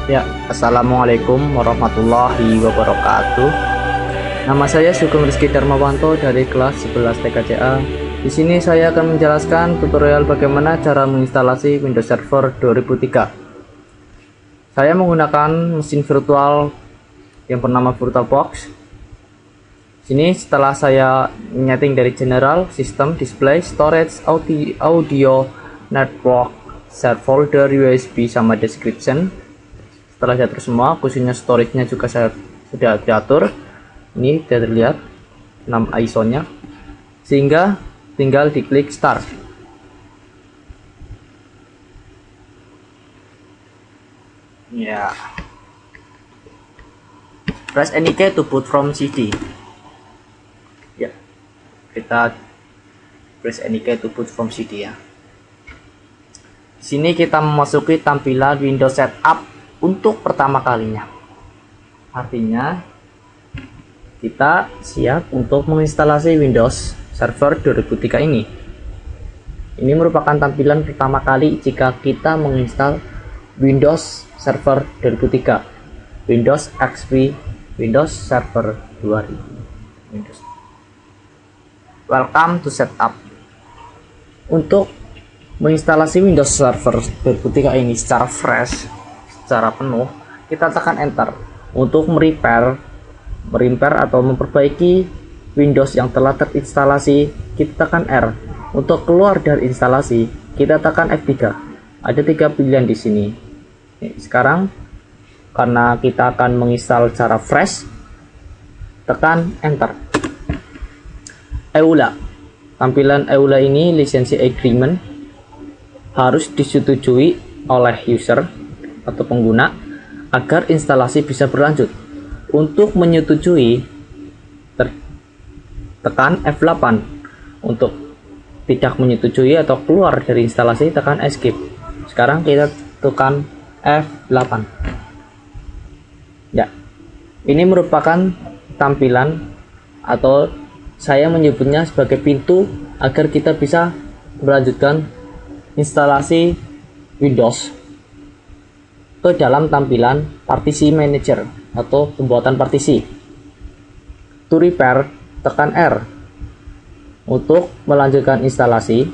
Ya, assalamualaikum warahmatullahi wabarakatuh. Nama saya Sugeng Rizky Darmawanto dari kelas 11 TKCA. Di sini saya akan menjelaskan tutorial bagaimana cara menginstalasi Windows Server 2003. Saya menggunakan mesin virtual yang bernama VirtualBox. Sini setelah saya menyeting dari General, System, Display, Storage, Audio, Network, Share Folder, USB, sama Description. Setelah diatur semua, khususnya storage-nya juga saya sudah diatur. Ini sudah terlihat 6 ISO-nya, sehingga tinggal diklik Start. Ya. Press any key to boot from CD. Ya. Kita press any key to boot from CD ya. Di sini kita memasuki tampilan Windows Setup untuk pertama kalinya. Artinya kita siap untuk menginstalasi Windows Server 2003 ini. Ini merupakan tampilan pertama kali jika kita menginstal Windows Server 2003, Windows XP, Windows Server 2000. Windows. Welcome to Setup. Untuk menginstalasi Windows Server 2003 ini secara fresh, secara penuh, kita tekan Enter. Untuk merepair atau memperbaiki Windows yang telah terinstalasi, kita tekan R. Untuk keluar dari instalasi, kita tekan F3. Ada 3 pilihan di sini. Sekarang karena kita akan menginstal secara fresh, tekan Enter. EULA. Tampilan EULA ini lisensi agreement harus disetujui oleh user atau pengguna agar instalasi bisa berlanjut. Untuk menyetujui, tekan F8. Untuk tidak menyetujui atau keluar dari instalasi, tekan Escape. Sekarang kita tekan F8. Ya, ini merupakan tampilan atau saya menyebutnya sebagai pintu agar kita bisa melanjutkan instalasi Windows ke dalam tampilan partisi manager atau pembuatan partisi. To repair, tekan R. Untuk melanjutkan instalasi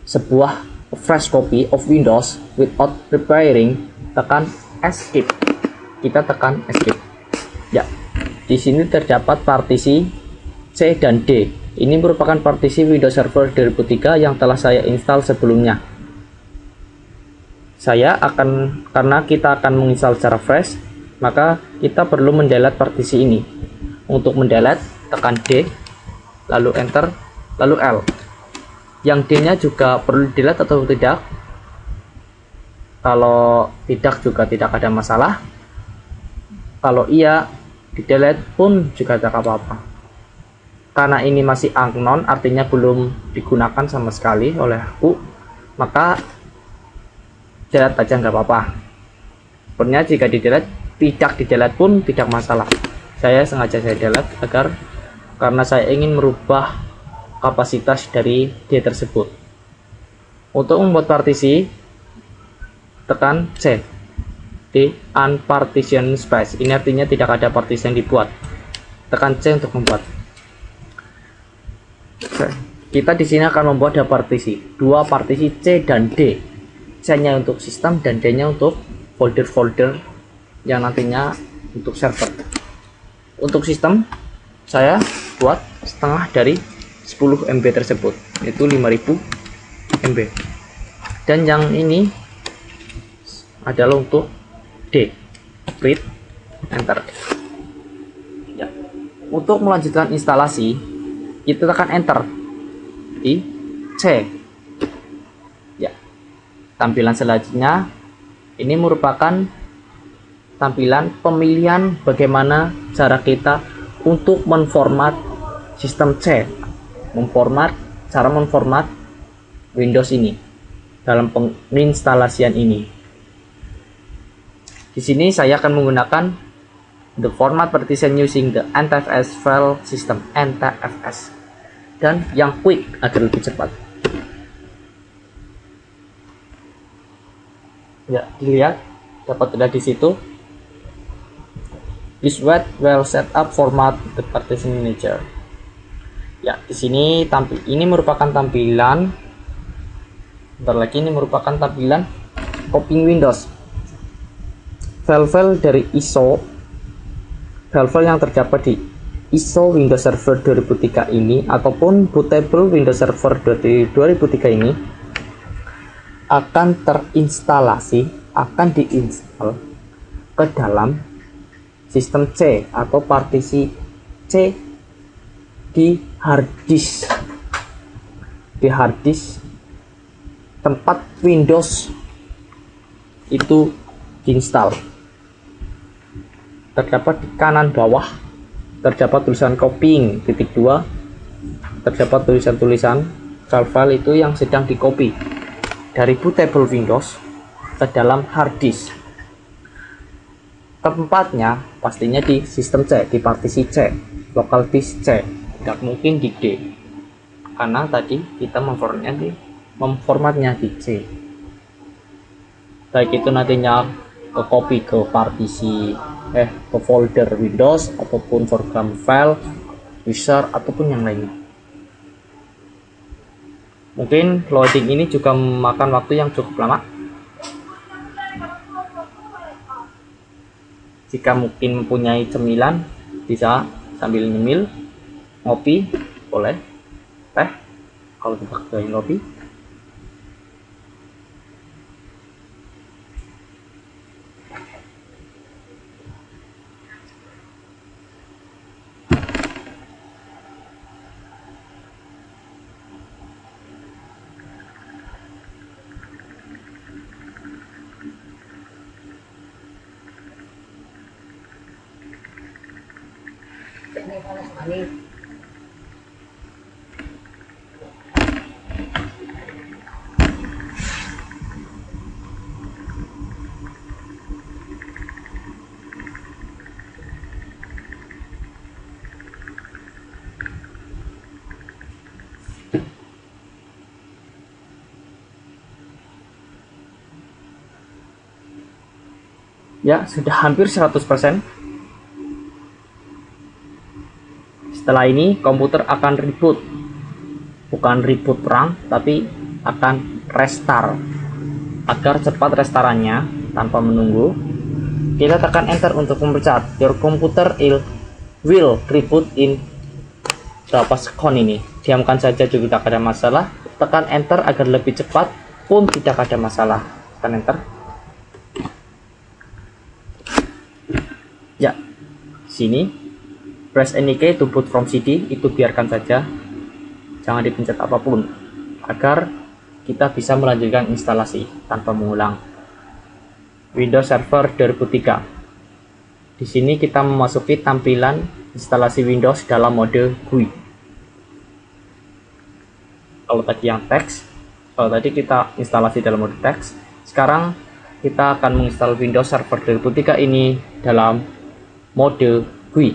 sebuah fresh copy of Windows without repairing, tekan Escape. Kita tekan Escape. Ya, di sini terdapat partisi C dan D. Ini merupakan partisi Windows Server 2003 yang telah saya install sebelumnya. Karena kita akan menginstal secara fresh, maka kita perlu mendelete partisi ini. Untuk mendelete, tekan D, lalu Enter, lalu L. Yang D-nya juga perlu delete atau tidak? Kalau tidak juga tidak ada masalah. Kalau iya, di delete pun juga tidak apa-apa. Karena ini masih unknown, artinya belum digunakan sama sekali oleh aku, maka delete aja nggak apa-apa. Sebenarnya jika di delete, tidak di delete pun tidak masalah. Saya sengaja delete karena saya ingin merubah kapasitas dari D tersebut. Untuk membuat partisi, tekan C di unpartition space. Ini artinya tidak ada partisi yang dibuat. Tekan C untuk membuat. Kita di sini akan membuat dua partisi C dan D. C-nya untuk sistem dan D-nya untuk folder-folder yang nantinya untuk server. Untuk sistem, saya buat setengah dari 10 MB tersebut, yaitu 5000 MB. Dan yang ini adalah untuk D. Read, Enter. Ya. Untuk melanjutkan instalasi, kita tekan Enter di C. Ya. Tampilan selanjutnya ini merupakan tampilan pemilihan bagaimana cara kita untuk menformat sistem C, cara memformat Windows ini dalam penginstalasian ini. Di sini saya akan menggunakan the format partition using the NTFS file system, NTFS, dan yang quick agar lebih cepat. Ya, dilihat dapat dilihat di situ. This web well set up format the partition manager. Ya, di sini ini merupakan tampilan. Bentar lagi, ini merupakan tampilan copying Windows. File-file dari ISO, file-file yang terdapat di ISO Windows Server 2003 ini ataupun bootable Windows Server 2003 ini akan diinstal ke dalam sistem C atau partisi C di hard disk. Di hard disk tempat Windows itu diinstal. Terdapat di kanan bawah terdapat tulisan copying -2, terdapat tulisan-tulisan file-file itu yang sedang di copy dari bootable Windows ke dalam hard disk. Tempatnya pastinya di sistem C, di partisi C, local disk C, tidak mungkin di D, karena tadi kita memformatnya di C. Baik itu nantinya ke copy ke partisi ke folder Windows ataupun program file, user ataupun yang lainnya. Mungkin loading ini juga memakan waktu yang cukup lama. Jika mungkin mempunyai cemilan, bisa sambil nyemil, ngopi, boleh, teh, kalau tidak pakai ngopi. Ya, sudah hampir 100%. Setelah ini komputer akan reboot. Bukan reboot perang, tapi akan restart. Agar cepat restorannya tanpa menunggu, kita tekan enter untuk memecat. Your computer will reboot in berapa second ini. Diamkan saja juga tidak ada masalah. Tekan enter agar lebih cepat pun tidak ada masalah. Tekan enter. Ya, sini press any key to boot from CD, itu biarkan saja, jangan dipencet apapun agar kita bisa melanjutkan instalasi tanpa mengulang. Windows Server 2003. Di sini kita memasuki tampilan instalasi Windows dalam mode GUI. Kalau tadi yang teks, kalau tadi kita instalasi dalam mode teks, sekarang kita akan menginstal Windows Server 2003 ini dalam mode GUI.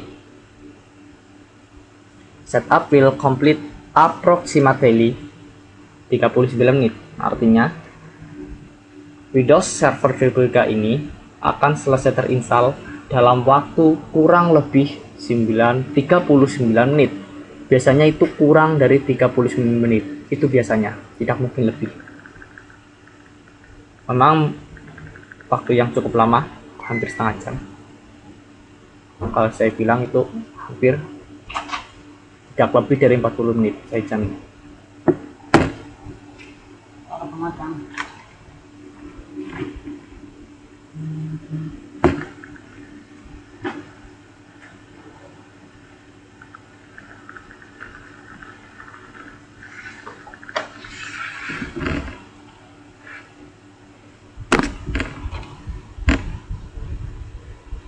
Setup will complete approximately 39 menit. Artinya Windows Server 2003 ini akan selesai terinstall dalam waktu kurang lebih 39 menit. Biasanya itu kurang dari 39 menit. Itu biasanya, tidak mungkin lebih. Memang waktu yang cukup lama, hampir setengah jam. Kalau saya bilang itu hampir tidak lebih dari 40 menit, saya jamin.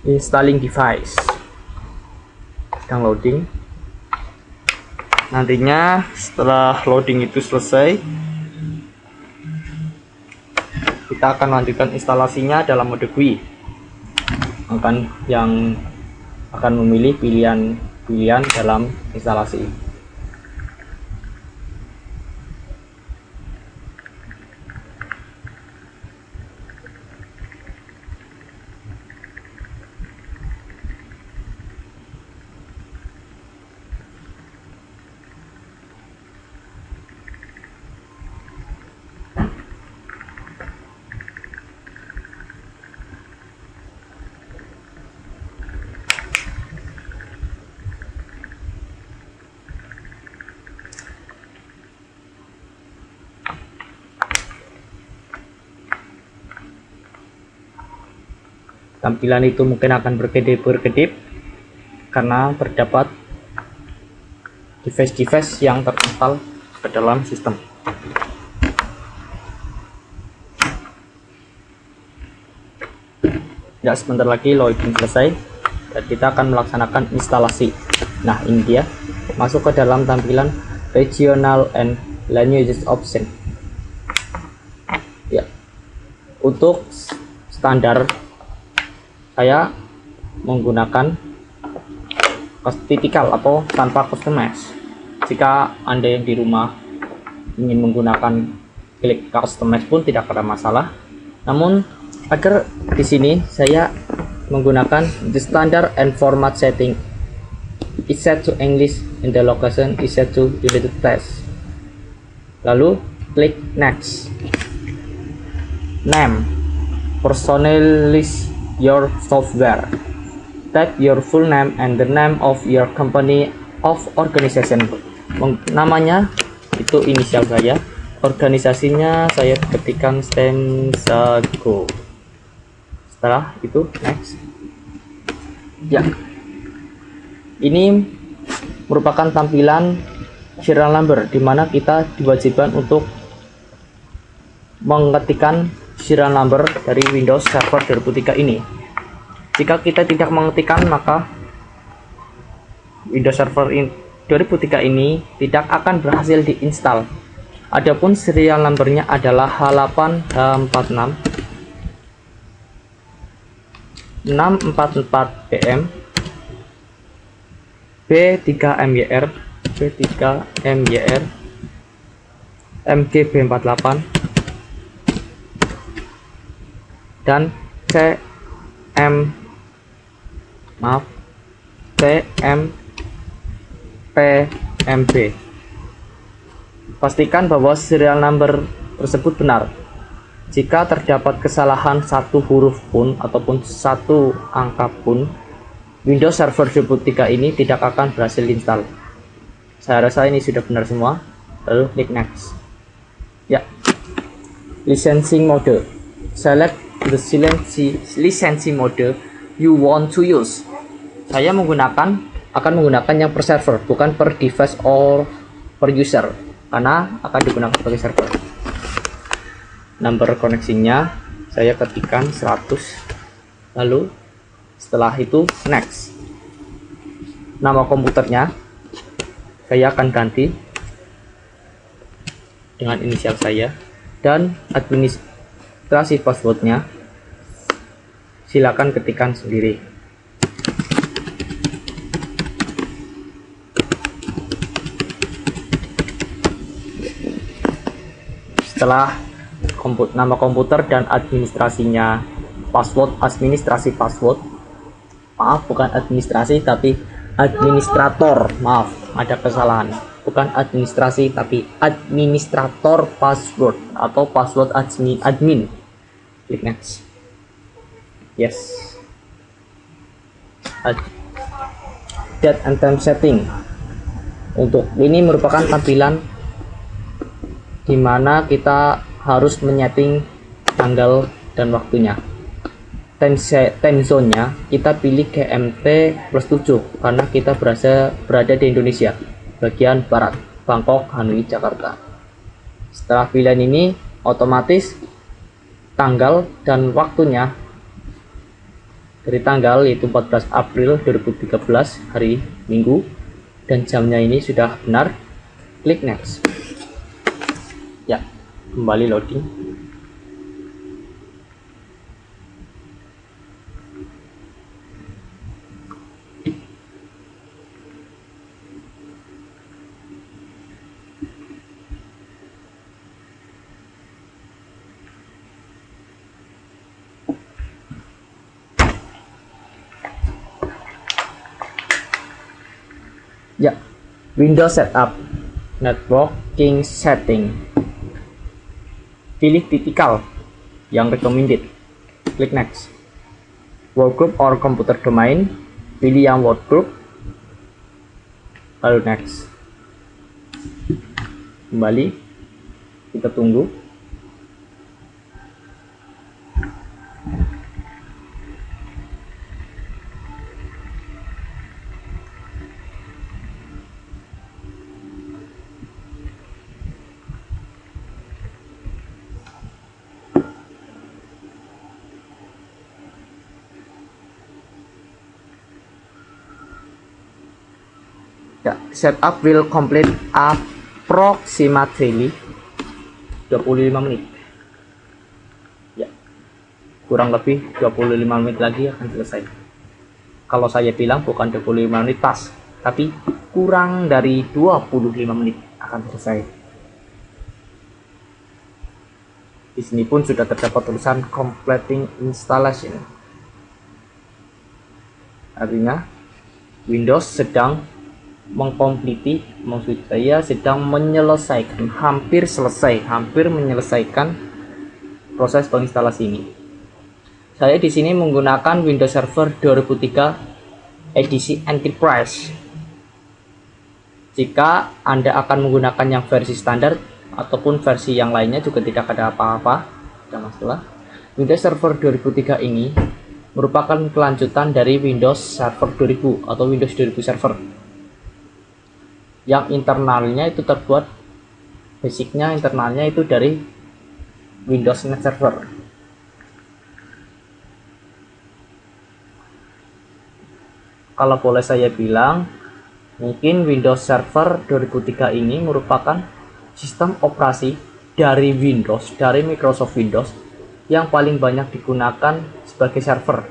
Installing device sedang loading. Nantinya setelah loading itu selesai, kita akan lanjutkan instalasinya dalam mode GUI. Yang akan memilih pilihan dalam instalasi. tampilan itu mungkin akan berkedip-kedip karena terdapat device-device yang terinstal ke dalam sistem. Ya, sebentar lagi login selesai dan kita akan melaksanakan instalasi. Nah, ini dia masuk ke dalam tampilan regional and languages option. Ya, untuk standar saya menggunakan tipikal atau tanpa customize. Jika Anda yang di rumah ingin menggunakan klik customize pun tidak ada masalah. Namun agar di sini saya menggunakan the standard and format setting is set to English and the location is set to United States. Lalu klik next. Name, personalize your software. Type your full name and the name of your company of organization. Namanya itu inisial saya, organisasinya saya ketikkan Stemsago. Setelah itu next. Ya, ini merupakan tampilan serial number di mana kita diwajibkan untuk mengetikkan serial number dari Windows Server 2003 ini. Jika kita tidak mengetikkan, maka Windows Server 2003 ini tidak akan berhasil diinstal. Adapun serial numbernya adalah H8 H46 644 PM B3MYR B3MYR MGB48 dan CMPMB. Pastikan bahwa serial number tersebut benar. Jika terdapat kesalahan satu huruf pun ataupun satu angka pun, Windows Server 2003 ini tidak akan berhasil install. Saya rasa ini sudah benar semua. Lalu klik next. Ya, licensing mode. Select the licensing mode you want to use. Saya akan menggunakan yang per server, bukan per device or per user, karena akan digunakan sebagai server. Nomor koneksinya saya ketikkan 100. Lalu setelah itu next. Nama komputernya saya akan ganti dengan inisial saya, dan administrasi passwordnya silakan ketikkan sendiri. Setelah nama komputer dan administrasinya administrasi password, maaf bukan administrasi tapi administrator, maaf ada kesalahan, bukan administrasi tapi administrator password atau password admin. Klik next. Yes. Date and time setting. Untuk ini merupakan tampilan di mana kita harus menyeting tanggal dan waktunya. Time zone-nya kita pilih GMT +7 karena kita berada di Indonesia bagian barat, Bangkok, Hanoi, Jakarta. Setelah pilihan ini, otomatis tanggal dan waktunya dari tanggal yaitu 14 April 2013 hari Minggu, dan jamnya ini sudah benar. Klik next. Ya, kembali loading. Ya, Windows Setup, Networking Setting. Pilih tipikal yang recommended. Klik next. Workgroup or computer domain, pilih yang workgroup. Lalu next. Kembali, kita tunggu. Ya, setup will complete approximately 25 menit. Ya, kurang lebih 25 menit lagi akan selesai. Kalau saya bilang bukan 25 menit pas, tapi kurang dari 25 menit akan selesai. Di sini pun sudah terdapat tulisan completing installation. Artinya Windows sedang mengkompliti, maksud saya sedang menyelesaikan, hampir selesai, hampir menyelesaikan proses penginstalasi ini. Saya di sini menggunakan Windows Server 2003 edisi Enterprise. Jika Anda akan menggunakan yang versi standar ataupun versi yang lainnya juga tidak ada apa-apa, tidak masalah. Windows Server 2003 ini merupakan kelanjutan dari Windows Server 2000 atau Windows 2000 Server. Yang internalnya itu terbuat, basicnya internalnya itu dari Windows Net Server. Kalau boleh saya bilang, mungkin Windows Server 2003 ini merupakan sistem operasi dari Windows, dari Microsoft Windows yang paling banyak digunakan sebagai server,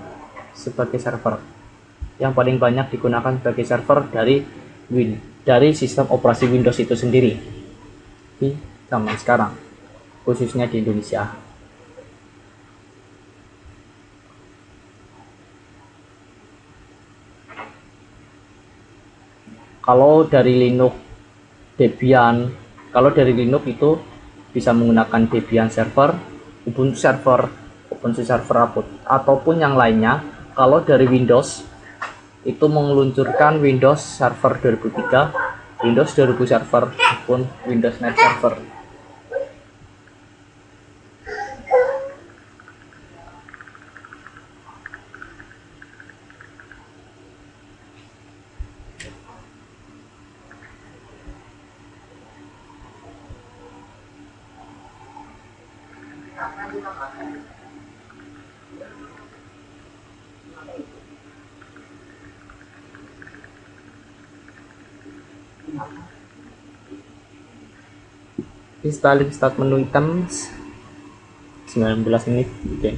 yang paling banyak digunakan sebagai server dari sistem operasi Windows itu sendiri di zaman sekarang, khususnya di Indonesia. Kalau dari Linux Debian, kalau dari Linux itu bisa menggunakan Debian server, Ubuntu server, OpenSUSE server ataupun yang lainnya. Kalau dari Windows itu meluncurkan Windows Server 2003, Windows 2000 Server maupun Windows Net Server. Installing start menu items 19 menit. Oke.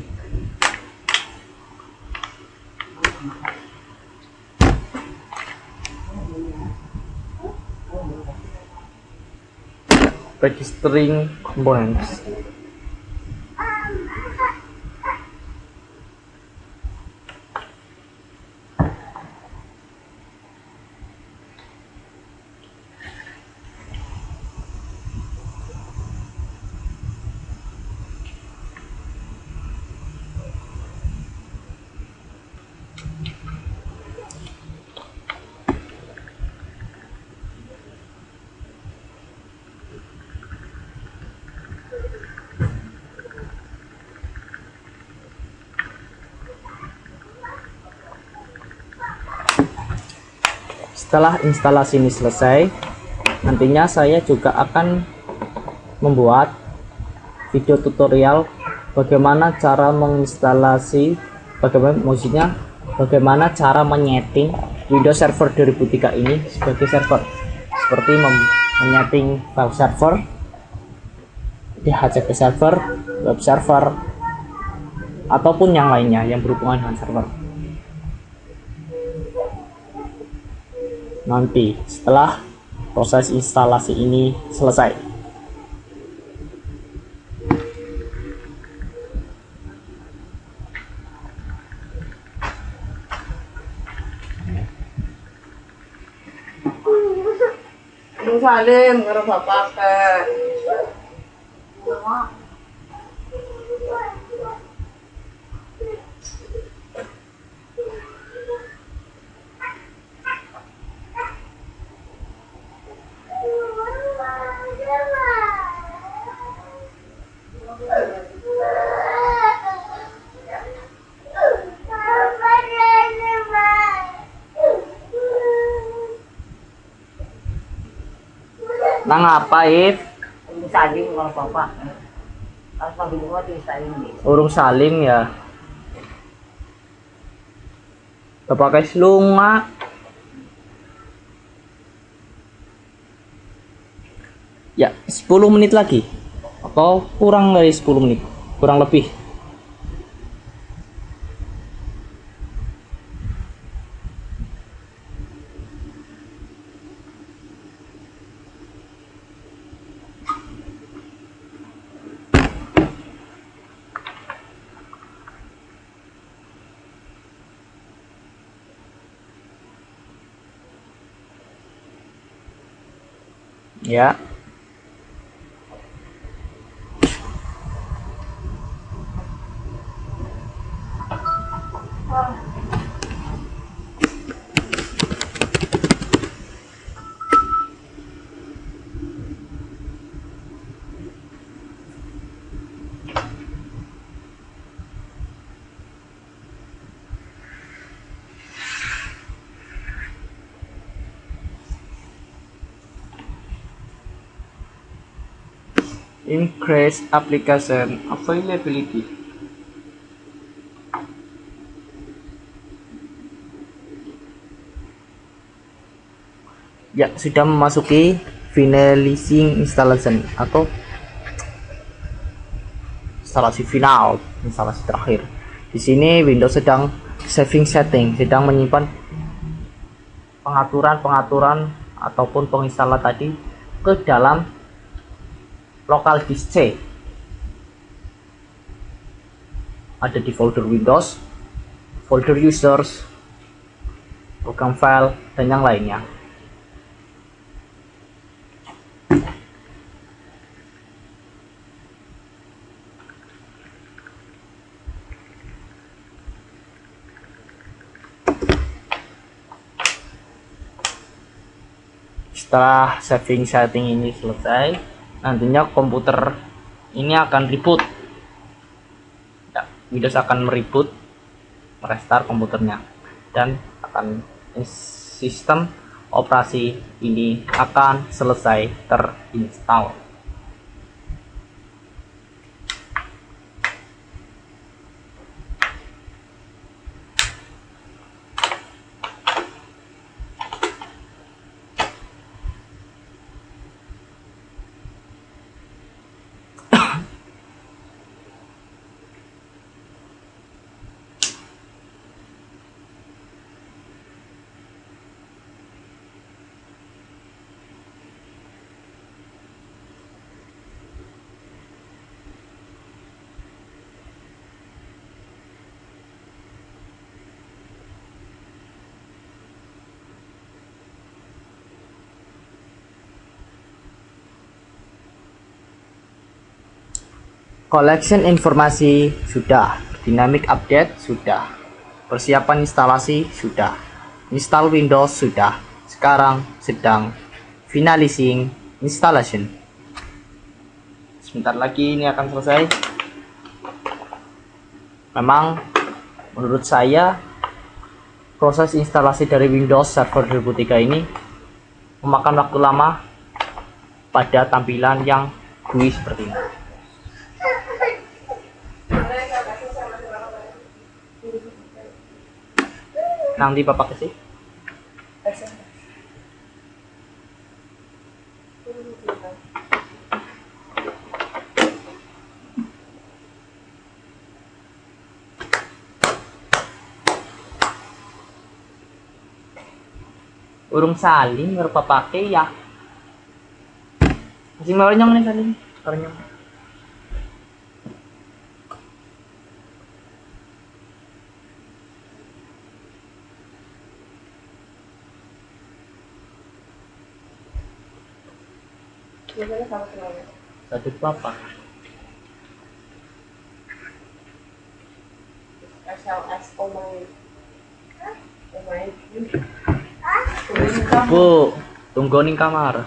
Registering components. Setelah instalasi ini selesai, nantinya saya juga akan membuat video tutorial bagaimana cara menginstalasi, bagaimana cara menyeting Windows Server 2003 ini sebagai server, seperti menyeting file server, DHCP server, web server, ataupun yang lainnya yang berhubungan dengan server. Nanti setelah proses instalasi ini selesai. Salim karo bapake. Nang apa, If? Salim karo bapak. Pas pagi dua di salim. Urung salim ya. Bapak guys lunga. Ya, 10 menit lagi atau kurang dari 10 menit, kurang lebih. Ya, increase application availability. Ya, sudah memasuki finalizing installation atau instalasi final, instalasi terakhir. Di sini Windows sedang saving setting, sedang menyimpan pengaturan ataupun penginstalan tadi ke dalam local disk C. Ada di folder Windows, folder users, program file, dan yang lainnya. Setelah saving setting ini selesai, nantinya komputer ini akan reboot. Ya, Windows akan mereboot, merestart komputernya, dan akan sistem operasi ini akan selesai terinstall. Collection informasi sudah, dynamic update sudah, persiapan instalasi sudah, install Windows sudah. Sekarang sedang finalizing installation. Sebentar lagi ini akan selesai. Memang menurut saya proses instalasi dari Windows Server 2003 ini memakan waktu lama pada tampilan yang GUI seperti ini. Nanti Bapak kasih. Urung salin ngerupa pakai ya. Masih mau nyong nih salin. Karena satu apa? SLS Bu, tunggu ning kamar.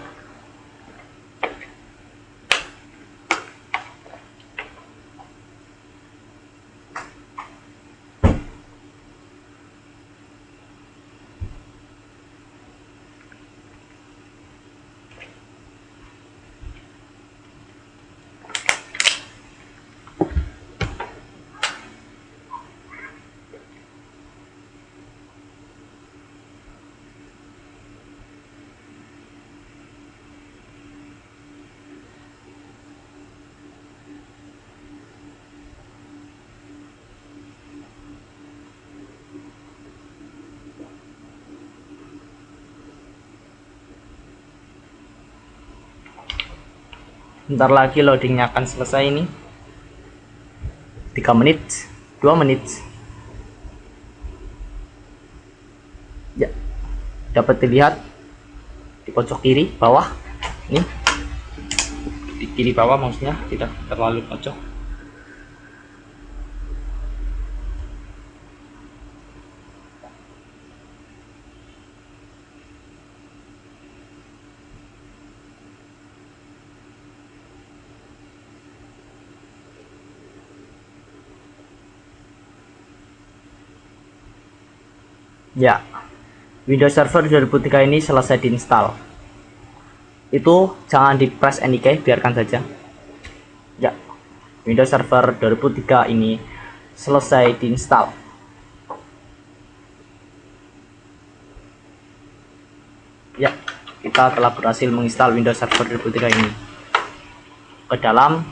Bentar lagi loadingnya akan selesai ini. 3 menit, 2 menit. Ya, dapat dilihat di pojok kiri bawah. Ini di kiri bawah maksudnya, tidak terlalu pojok. Ya, Windows Server 2003 ini selesai diinstal. Itu jangan di press any key, biarkan saja. Ya, Windows Server 2003 ini selesai diinstal. Ya, kita telah berhasil menginstal Windows Server 2003 ini ke dalam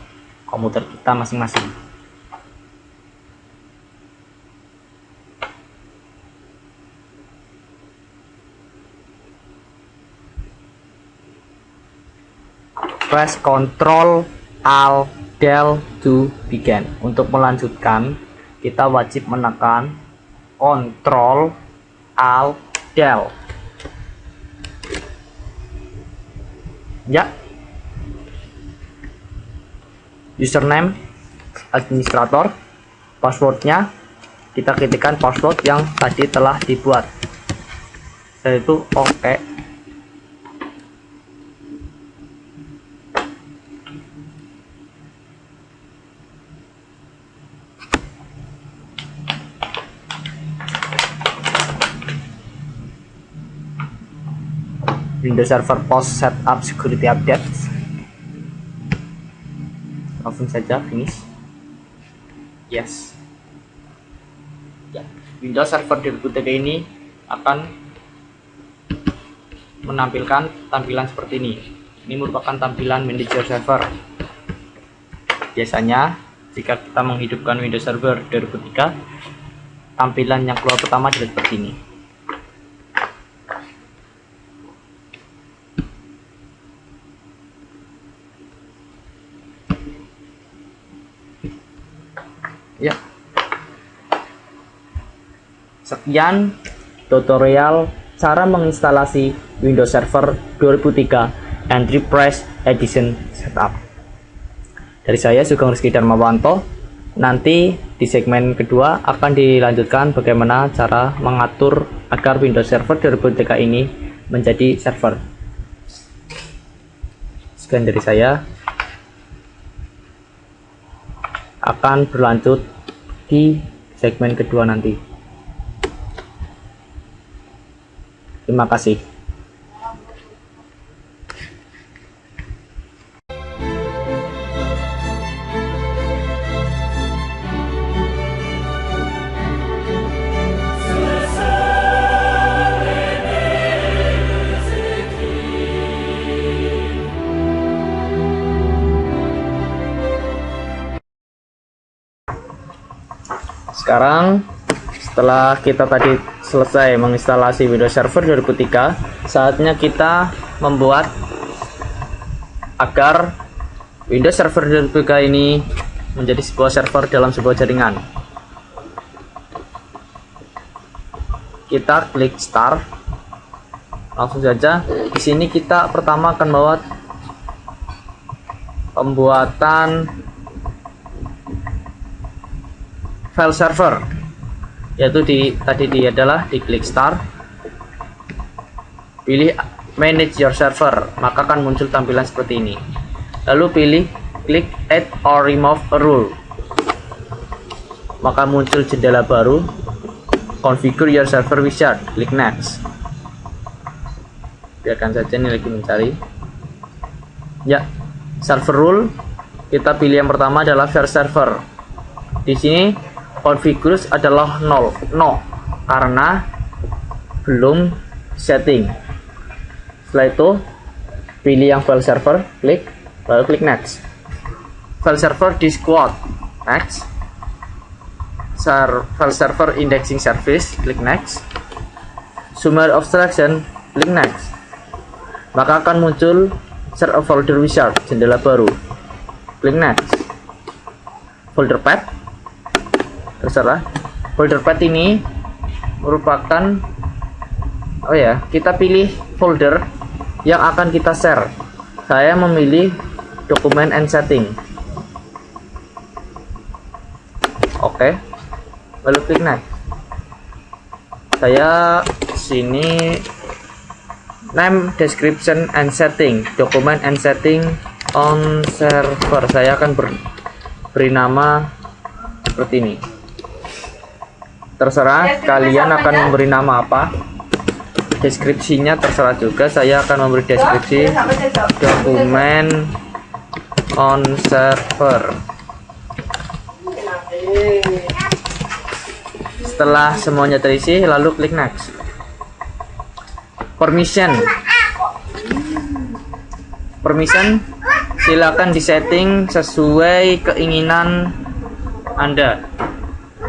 komputer kita masing-masing. Press Ctrl Alt Del to begin. Untuk melanjutkan, kita wajib menekan Ctrl Alt Del. Ya. Username administrator, passwordnya kita ketikkan password yang tadi telah dibuat, yaitu oke. Windows Server Post Setup Security Update. Langsung saja finish. Yes. Ya, Windows Server 2003 ini akan menampilkan tampilan seperti ini. Ini merupakan tampilan manager server. Biasanya jika kita menghidupkan Windows Server 2003, tampilan yang keluar pertama adalah seperti ini. Ya, sekian tutorial cara menginstalasi Windows Server 2003 Enterprise Edition Setup. Dari saya Sugeng Rizky Darmawanto. Nanti di segmen kedua akan dilanjutkan bagaimana cara mengatur agar Windows Server 2003 ini menjadi server. Sekian dari saya. Akan berlanjut di segmen kedua nanti. Terima kasih. Sekarang setelah kita tadi selesai menginstalasi Windows Server 2003, saatnya kita membuat agar Windows Server 2003 ini menjadi sebuah server dalam sebuah jaringan. Kita klik Start. Langsung saja di sini kita pertama akan membuat pembuatan file server, yaitu tadi adalah di klik Start, pilih Manage Your Server, maka akan muncul tampilan seperti ini. Lalu pilih klik Add or Remove a Rule, maka muncul jendela baru Configure Your Server Wizard. Klik Next. Biarkan saja ini lagi mencari. Ya, server rule kita pilih yang pertama adalah first server. Di sini configures adalah 0, karena belum setting. Setelah itu pilih yang file server, klik, lalu klik Next. File server di squad, Next. File server indexing service, klik Next. Summary abstraction, klik Next. Maka akan muncul Share a Folder Wizard, jendela baru. klik next. Folder path, terserah. Folder path ini merupakan, oh ya, kita pilih folder yang akan kita share. Saya memilih dokumen and setting. Oke, lalu klik next. Saya sini name, description and setting, document and setting on server. Saya akan beri nama seperti ini. Terserah kalian akan memberi nama apa. Deskripsinya terserah juga. Saya akan memberi deskripsi dokumen on server. Setelah semuanya terisi, lalu klik next. Permission, silakan disetting sesuai keinginan Anda.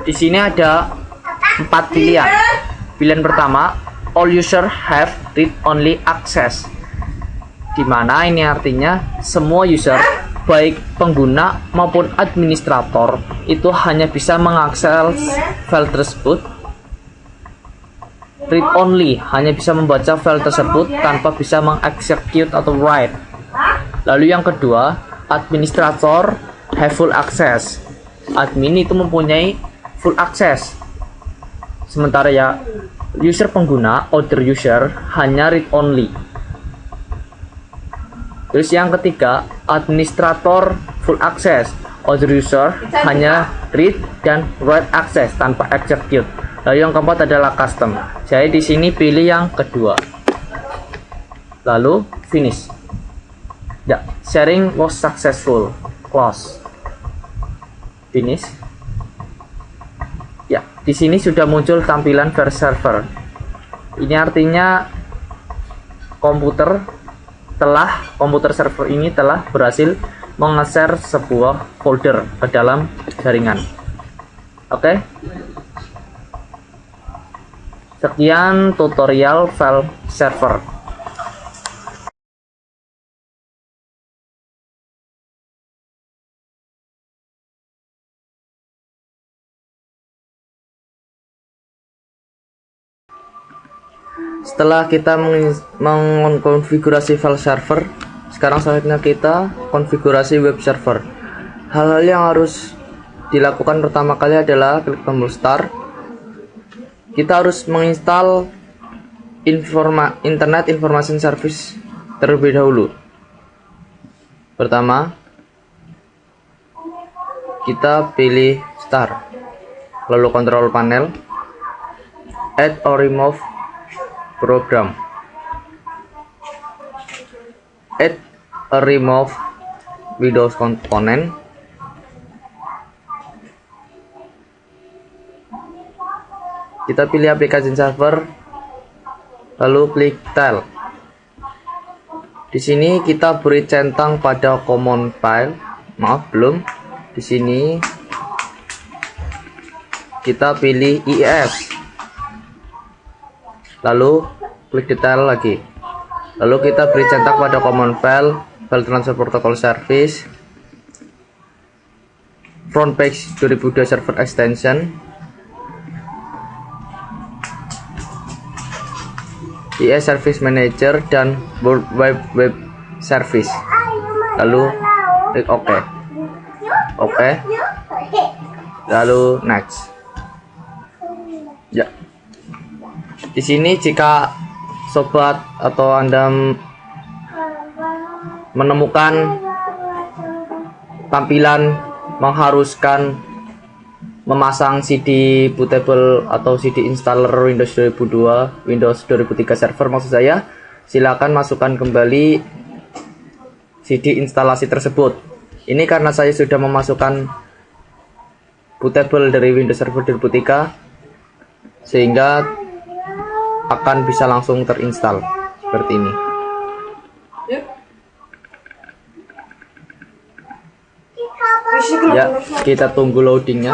Di sini ada 4 pilihan. Pilihan pertama, all user have read-only access, dimana ini artinya semua user, baik pengguna maupun administrator, itu hanya bisa mengakses file tersebut read only, hanya bisa membaca file tersebut tanpa bisa mengexecute atau write. Lalu yang kedua, administrator have full access, admin itu mempunyai full access, sementara ya user pengguna, other user, hanya read only. Terus yang ketiga, administrator full access, other user hanya read dan write access tanpa execute. Lalu yang keempat adalah custom. Saya di sini pilih yang kedua. Lalu finish. Ya, sharing was successful. Close. Finish. Ya, di sini sudah muncul tampilan versi server. Ini artinya komputer server ini telah berhasil meng-share sebuah folder ke dalam jaringan. Oke. Sekian tutorial file server. Setelah kita mengkonfigurasi file server, sekarang saatnya kita konfigurasi web server. Hal-hal yang harus dilakukan pertama kali adalah klik tombol start. Kita harus menginstal Internet Information Service terlebih dahulu. Pertama, kita pilih start, lalu control panel, add or remove program, add or remove Windows component. Kita pilih application server, lalu klik tile. Di sini kita beri centang pada common file. Maaf, belum. Di sini kita pilih IIS. Lalu klik detail lagi. Lalu kita beri centang pada common file transfer protocol service, front page 2002 server extension, IIS Service Manager, dan World Wide Web Service. Lalu klik OK. Lalu next. Ya. Di sini jika sobat atau Anda menemukan tampilan mengharuskan memasang CD bootable atau CD installer Windows 2002, Windows 2003 server maksud saya, silakan masukkan kembali CD instalasi tersebut. Ini karena saya sudah memasukkan bootable dari Windows Server 2003 sehingga akan bisa langsung terinstall seperti ini. Ya, kita tunggu loadingnya.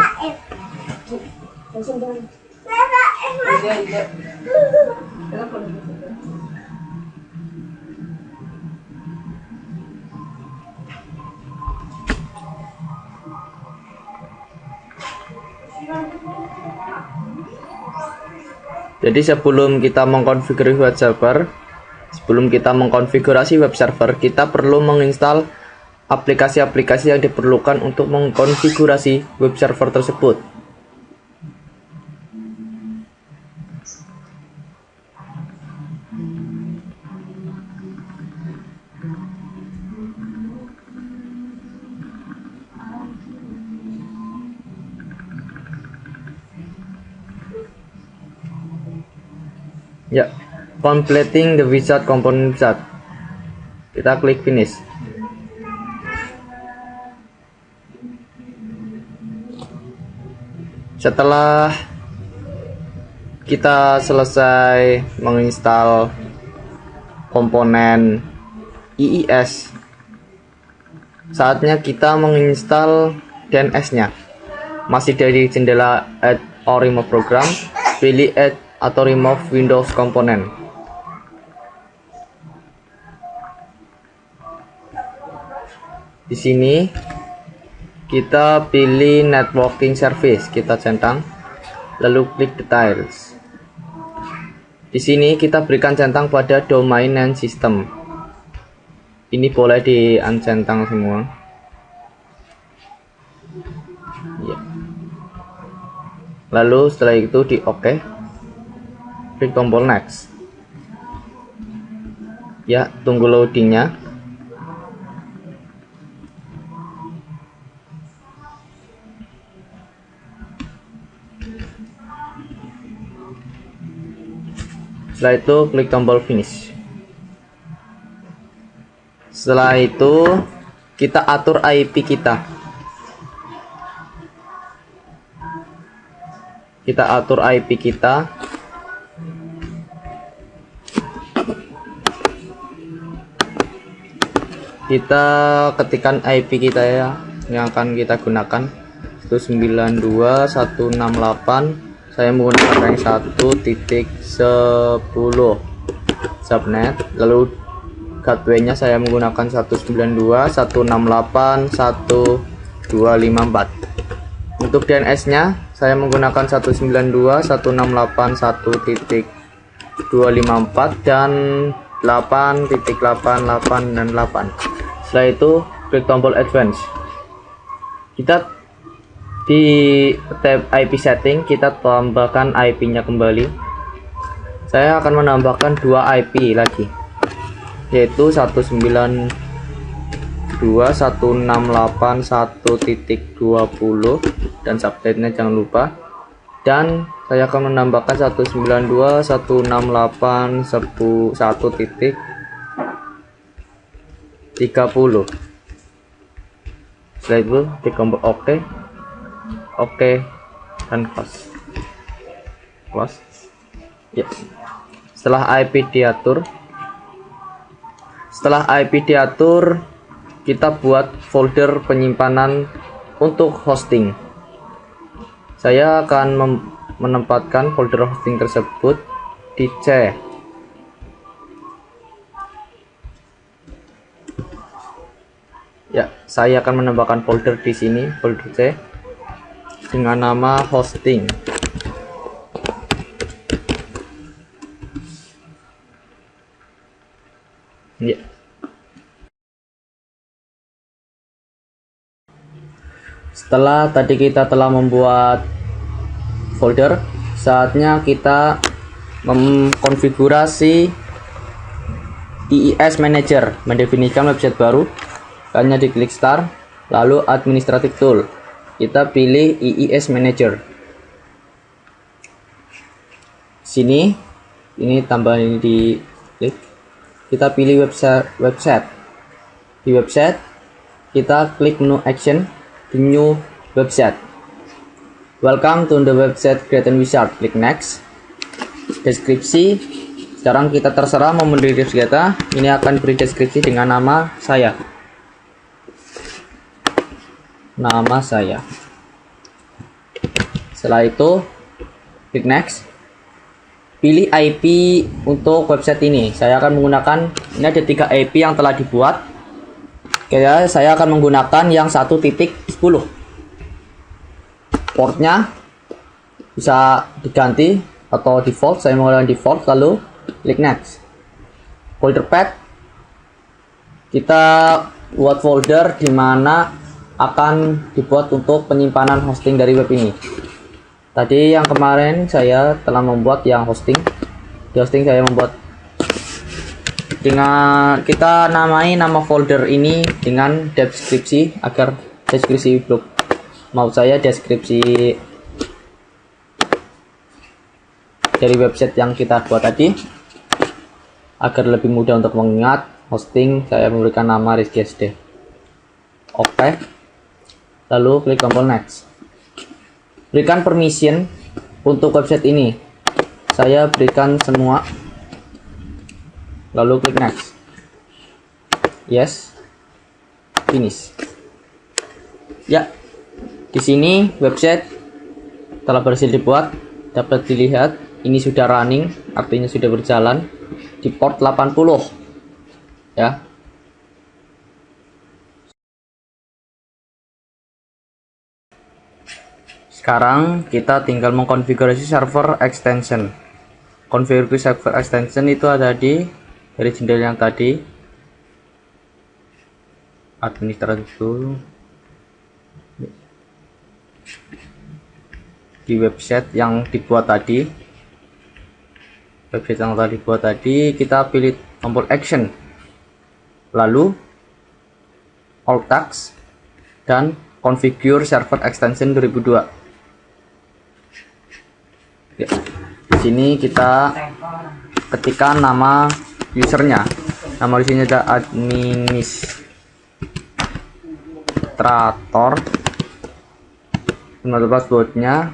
Jadi sebelum kita mengkonfigurasi web server, kita perlu menginstal aplikasi-aplikasi yang diperlukan untuk mengkonfigurasi web server tersebut. Ya, completing the wizard component wizard. Kita klik finish. Setelah kita selesai menginstal komponen IIS, saatnya kita menginstal DNS-nya. Masih dari jendela Add or Remove Program, pilih Add atau Remove Windows Component. Di sini kita pilih Networking Service, kita centang, lalu klik Details. Di sini kita berikan centang pada Domain and System. Ini boleh di-uncentang semua. Ya. Lalu setelah itu di OK. Klik tombol next. Ya, tunggu loadingnya. Setelah itu klik tombol finish. Setelah itu kita atur IP kita. Kita atur IP kita. Kita ketikkan IP kita ya, yang akan kita gunakan 192.168. Saya menggunakan rank 1.10 subnet. Lalu gateway nya saya menggunakan 192.168.1.254. Untuk DNS nya saya menggunakan 192.168.1.254 dan 8.88 dan 8. Setelah itu klik tombol advance. Kita di tab IP setting, kita tambahkan IP nya kembali. Saya akan menambahkan 2 IP lagi, yaitu 192.168.1.20 dan subnetnya jangan lupa. Dan saya akan menambahkan 192.168.1.30. Setelah itu klik tombol OK, dan close. Ya. Setelah IP diatur, kita buat folder penyimpanan untuk hosting. Saya akan menempatkan folder hosting tersebut di C. Ya, saya akan menambahkan folder di sini, folder C dengan nama hosting. Ya. Setelah tadi kita telah membuat folder, saatnya kita mengkonfigurasi IIS Manager, mendefinisikan website baru. Hanya diklik Start, lalu Administrative Tool. Kita pilih IIS Manager. Sini, ini tambah ini di klik. Kita pilih website. Di website, kita klik menu Action, di New Website. Welcome to the website Creating Wizard. Klik Next. Deskripsi. Sekarang kita terserah mau memberi deskripsi kita. Ini akan beri deskripsi dengan nama saya. Setelah itu klik Next. Pilih IP untuk website ini. Saya akan menggunakan, ini ada 3 IP yang telah dibuat. Oke, saya akan menggunakan yang 1.10. Portnya bisa diganti atau default, saya menggunakan default, lalu klik next. Folder path, kita buat folder di mana akan dibuat untuk penyimpanan hosting dari web ini. Tadi yang kemarin saya telah membuat yang hosting. Di hosting saya membuat dengan kita namai nama folder ini dengan deskripsi agar deskripsi blog mau saya deskripsi dari website yang kita buat tadi agar lebih mudah untuk mengingat. Hosting saya memberikan nama Rizky SD. Oke. Lalu klik tombol next. Berikan permission untuk website ini. Saya berikan semua. Lalu klik next. Yes. Finish. Ya. Di sini website telah berhasil dibuat. Dapat dilihat ini sudah running, artinya sudah berjalan di port 80. Ya. Sekarang kita tinggal mengkonfigurasi server extension. Konfigurasi server extension itu ada dari jendela yang tadi. Administrator dulu. Di website yang dibuat tadi. Website yang tadi dibuat tadi, kita pilih tombol action. Lalu all tags dan configure server extension 2002. Ya. Di sini kita ketikkan nama usernya. Nama usernya ada administrator. Nama passwordnya.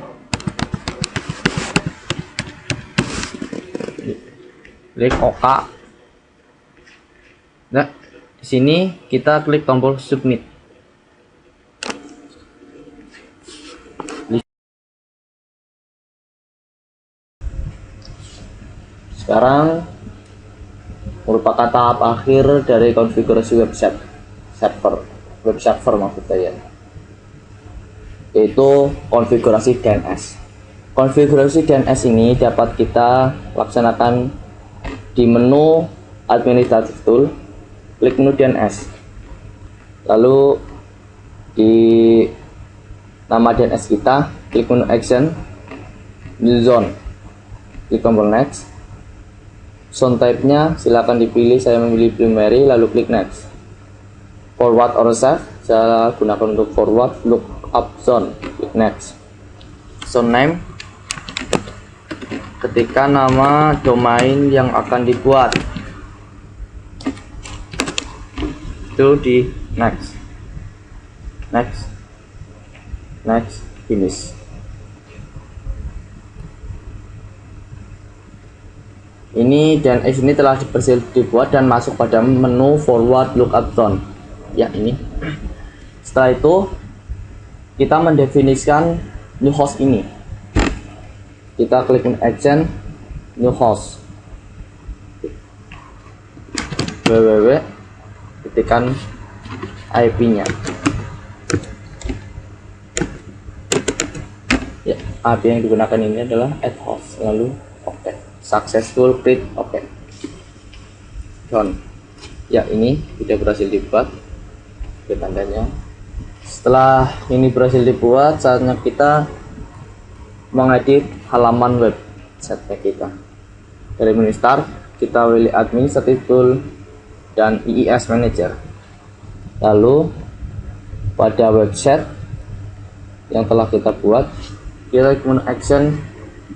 Klik OK. Nah, di sini kita klik tombol submit. Sekarang merupakan tahap akhir dari konfigurasi website server, web server maksud saya, yaitu konfigurasi DNS. Konfigurasi DNS ini dapat kita laksanakan di menu administrative tool, klik menu DNS, lalu di nama DNS kita klik menu action, new zone, klik tombol next. Zone type-nya silakan dipilih, saya memilih primary, lalu klik next. Forward or save, saya gunakan untuk forward. Lookup zone, klik next. Zone name, ketikkan nama domain yang akan dibuat, itu di next, finish. Ini dan ini telah berhasil dibuat dan masuk pada menu forward lookup zone. Ya, ini. Setelah itu kita mendefinisikan new host ini. Kita klik action new host, www, ketikkan IP-nya. Ya, IP yang digunakan ini adalah add host, lalu oke. Successful create, oke. Done. Ya, ini sudah berhasil dibuat. Oke, tandanya. Setelah ini berhasil dibuat, saatnya kita mengedit halaman website kita. Dari menu start, kita pilih administrative tool dan IIS manager. Lalu pada website yang telah kita buat, kita klik menu action,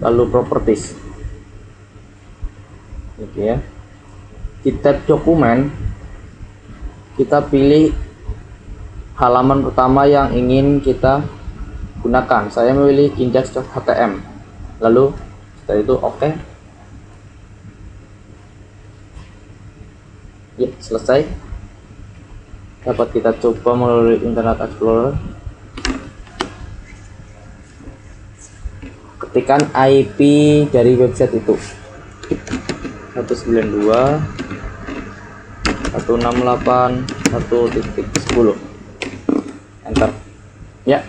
lalu properties. Oke ya. Di tab dokumen, kita pilih halaman pertama yang ingin kita gunakan. Saya memilih index.htm. Lalu setelah itu oke. Ya, selesai. Dapat kita coba melalui Internet Explorer. Ketikkan IP dari website itu, 192.168.1.10. Enter. Ya.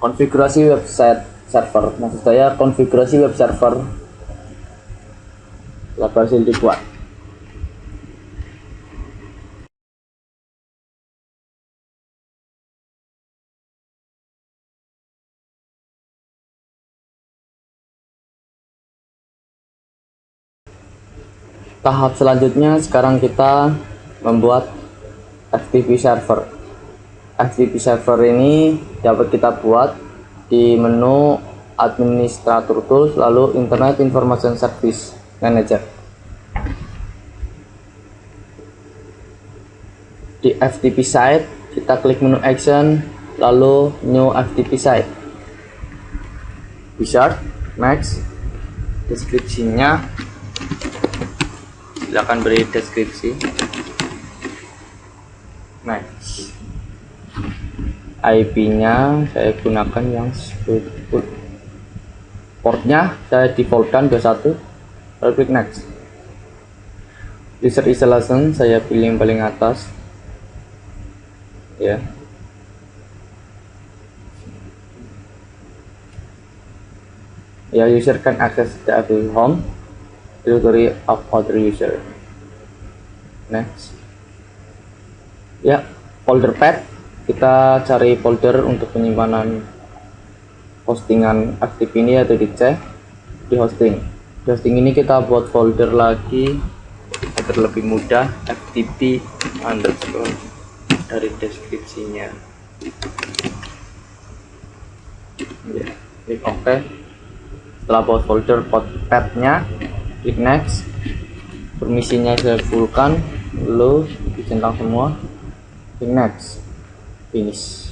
Konfigurasi website server, maksud saya konfigurasi web server telah berhasil dibuat. Tahap selanjutnya sekarang kita membuat FTP server. FTP server ini dapat kita buat di menu administrator tools, lalu Internet Information Service Manager. Di FTP site kita klik menu action, lalu new FTP site. Wizard, next. Deskripsinya silakan beri deskripsi. Next. IP-nya saya gunakan yang default. Portnya saya defaultkan 21. Lalu klik next. User installation saya pilih yang paling atas. Ya. Ya, user can access the API home directory of other user. Next. Ya, folder path, kita cari folder untuk penyimpanan postingan aktif ini, yaitu di C, di hosting. Di hosting ini kita buat folder lagi agar lebih mudah, ftp underscore dari deskripsinya. Ya, klik OK. Setelah buat folder path-nya, klik next. Permisinya saya fullkan, lalu dicentang semua, klik next, finish.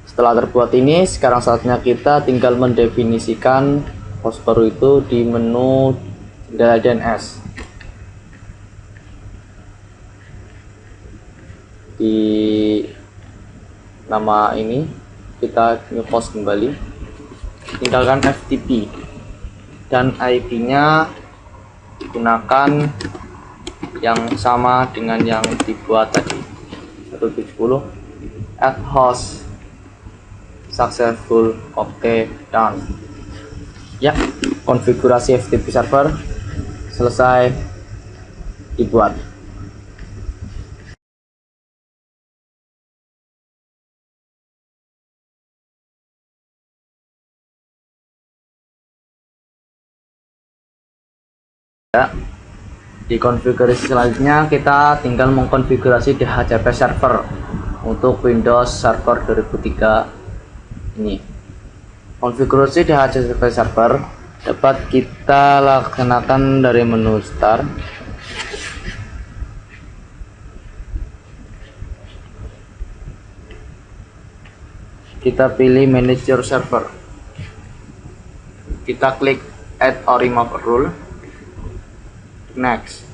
Setelah terbuat ini, sekarang saatnya kita tinggal mendefinisikan host baru itu di menu DNS. Di nama ini kita new host kembali, tinggalkan FTP dan IP-nya gunakan yang sama dengan yang dibuat tadi, 170 add host successful. Oke, done. Ya, konfigurasi FTP server selesai dibuat. Ya, di konfigurasi selanjutnya kita tinggal mengkonfigurasi DHCP server untuk Windows Server 2003 ini. Konfigurasi DHCP server dapat kita laksanakan dari menu start. Kita pilih manage your server, kita klik add or remove a rule. Next,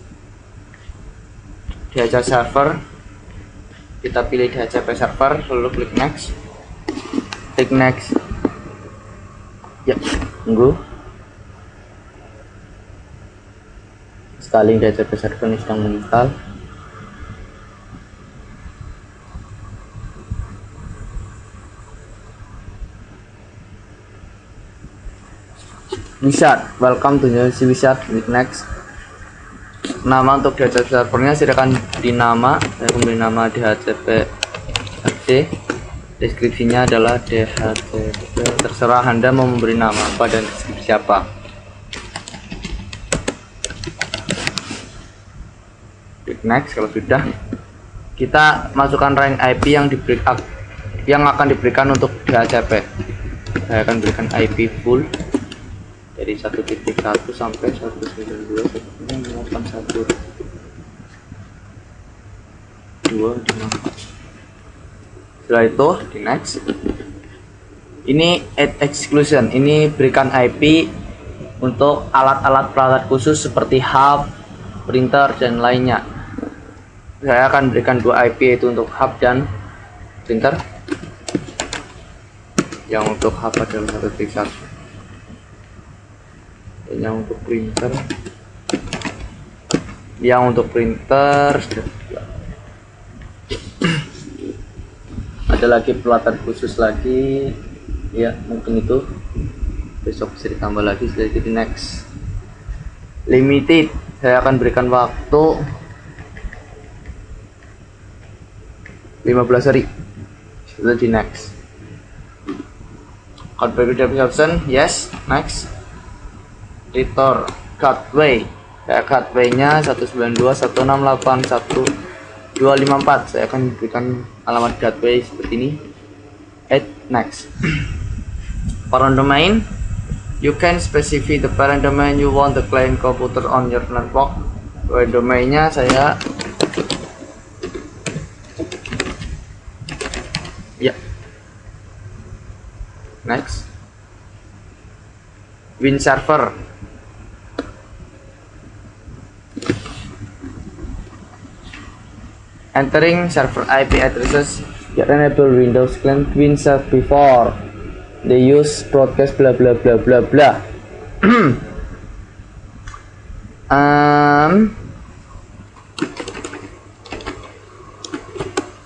DHCP server, kita pilih DHCP server, lalu klik next, klik next. Ya, tunggu. Sekali DHCP server ini sedang menginstal. Wizard, welcome to new Wizard. Klik next. Nama untuk DHCP servernya silakan dinama, saya memberi nama DHCP HD. Deskripsinya adalah DHCP, terserah Anda mau memberi nama apa dan deskripsi apa. Klik next. Kalau sudah, kita masukkan range IP yang akan diberikan untuk DHCP. Saya akan berikan IP full dari 1.1 sampai 192, 181, 2, 5. Setelah itu di next. Ini add exclusion, ini berikan IP untuk alat-alat perangkat khusus seperti hub, printer dan lainnya. Saya akan berikan 2 IP, itu untuk hub dan printer. Yang untuk hub adalah 1.1, yang untuk printer ada lagi pelatihan khusus lagi Ya mungkin itu, besok bisa ditambah lagi. Setelah itu di next limited, saya akan berikan waktu 15 hari. Setelah di next configure database option, yes, next return gateway. Saya gateway nya 192.168.1.254. Saya akan berikan alamat gateway seperti ini. Add next. Parent domain, you can specify the parent domain you want the client computer on your network. Domainnya saya ya. Next, Win server. Entering server IP addresses that enable Windows client Win server before they use broadcast bla bla bla bla bla.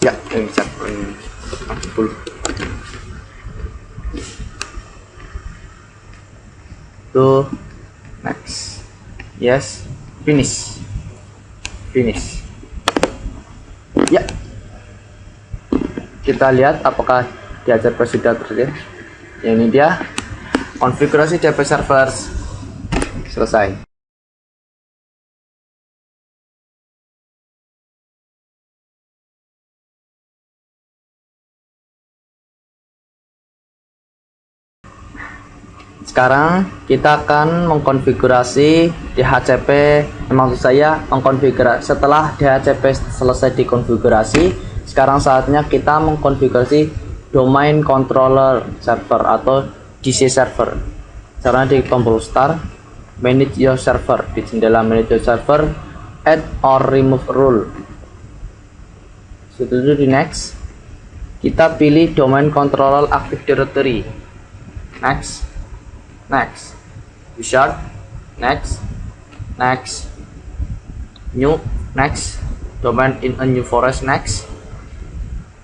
Ya, ini server full. To next, yes, finish. Ya, kita lihat apakah di HCP sudah terjadi. Ya, ini dia konfigurasi DP servers selesai. Sekarang kita akan mengkonfigurasi DHCP. Maksud saya mengkonfigurasi setelah DHCP selesai dikonfigurasi. Sekarang saatnya kita mengkonfigurasi domain controller server atau DC server. Caranya di tombol start, manage your server, di jendela manage your server, add or remove rule. Setelah itu di next, kita pilih domain controller active directory. Next, wizard, next, new, next, domain in a new forest, next,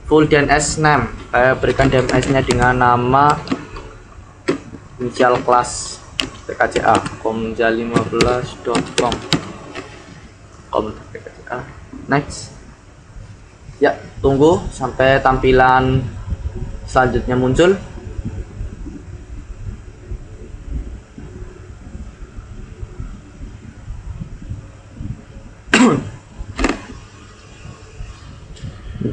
full DNS name. Saya berikan DNS nya dengan nama initial class tkca komja15.com. Next. Ya, tunggu sampai tampilan selanjutnya muncul.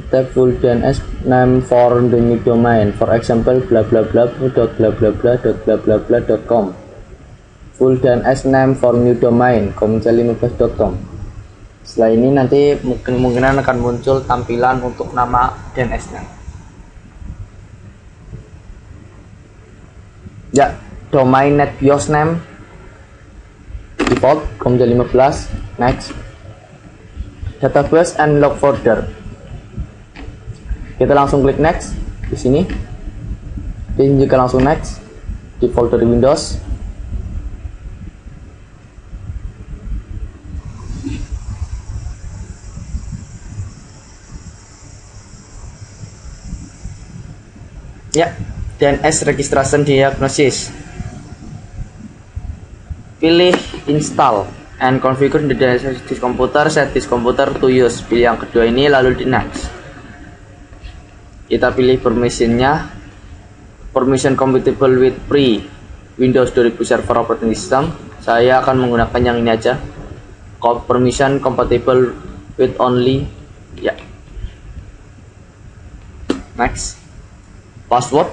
Type full DNS name for the new domain, for example bla bla bla dot bla bla bla dot bla bla bla dot com. Full DNS name for new domain komja15.com. Setelah ini nanti kemungkinan akan muncul tampilan untuk nama DNS-nya. Ya, domain net BIOS name default komja15. Next, database and log folder. Kita langsung klik next di sini. Dan jika langsung next di folder Windows, ya, DNS registration diagnosis. Pilih install and configure the DNS this computer, set this computer to use. Pilih yang kedua ini, lalu di next. Kita pilih permissionnya, permission compatible with pre Windows 2000 Server Operating System. Saya akan menggunakan yang ini aja, permission compatible with only, ya. Next, password.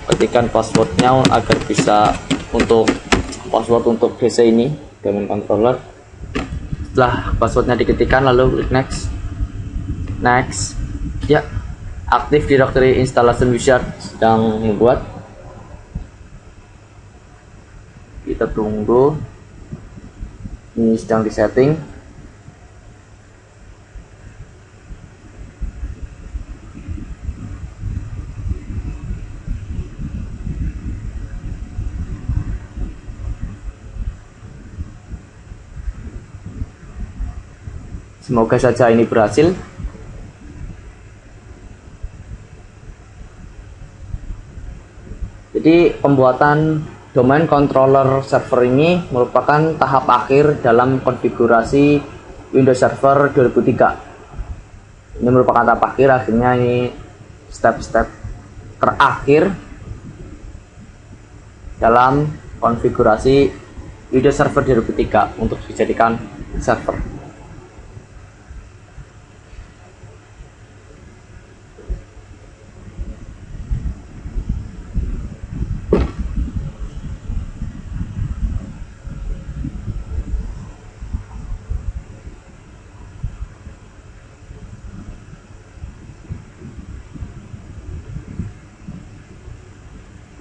Ketikkan passwordnya agar bisa untuk password untuk DC ini, domain controller. Setelah passwordnya diketikkan, lalu next. Ya, Active Directory Installation Wizard sedang membuat. Kita tunggu, ini sedang disetting. Semoga saja ini berhasil. Jadi pembuatan domain controller server ini merupakan tahap akhir dalam konfigurasi Windows Server 2003. Ini merupakan tahap akhir, akhirnya ini step-step terakhir dalam konfigurasi Windows Server 2003 untuk dijadikan server.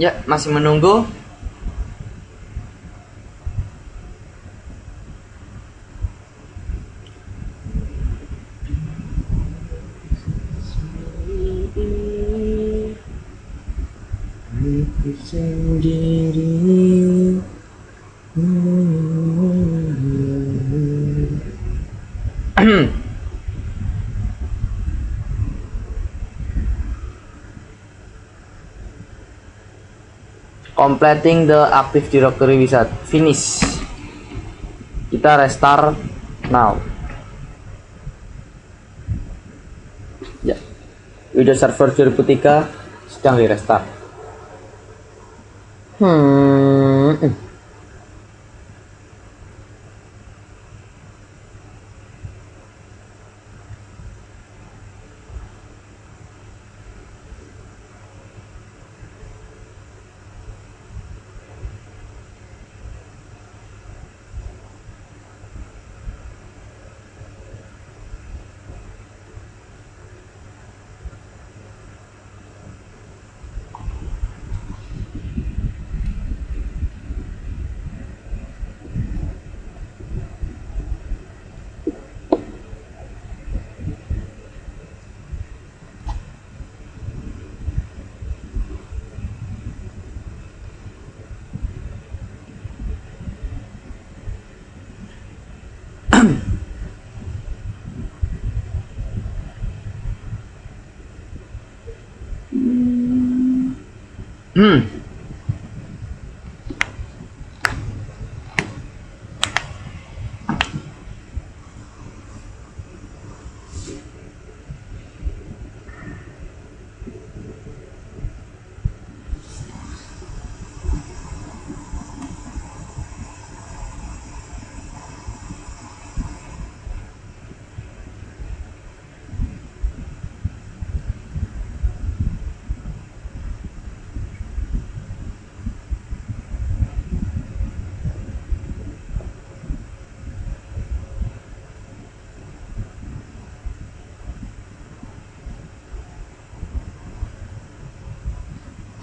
Ya, masih menunggu. Completing the Active Directory wizard. Finish. Kita restart now. Ya, Windows Server 2003 sedang di restart.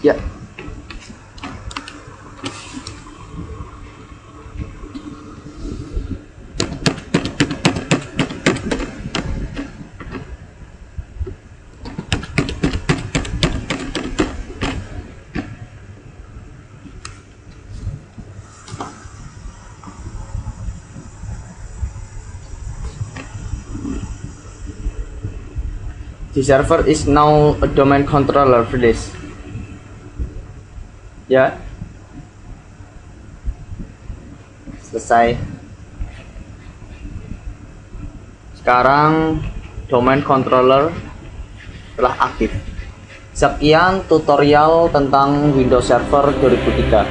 Ya. The server is now a domain controller for this. Ya, selesai. Sekarang domain controller telah aktif. Sekian tutorial tentang Windows Server 2003.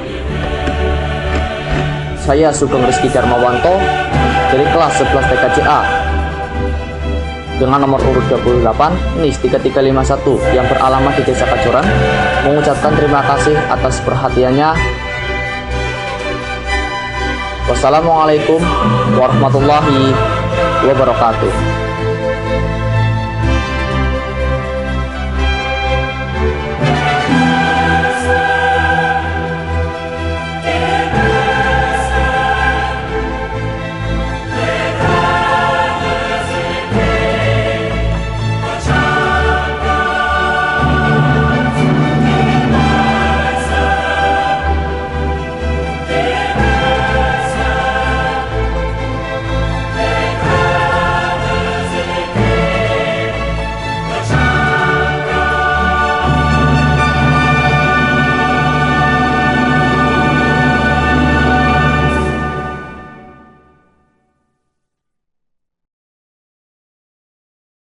Saya Sugeng Rizky Darmawanto dari kelas 11 TKJA dengan nomor urut 28 NIS 3351 yang beralamat di Desa Kajoran, mengucapkan terima kasih atas perhatiannya. Wassalamualaikum warahmatullahi wabarakatuh.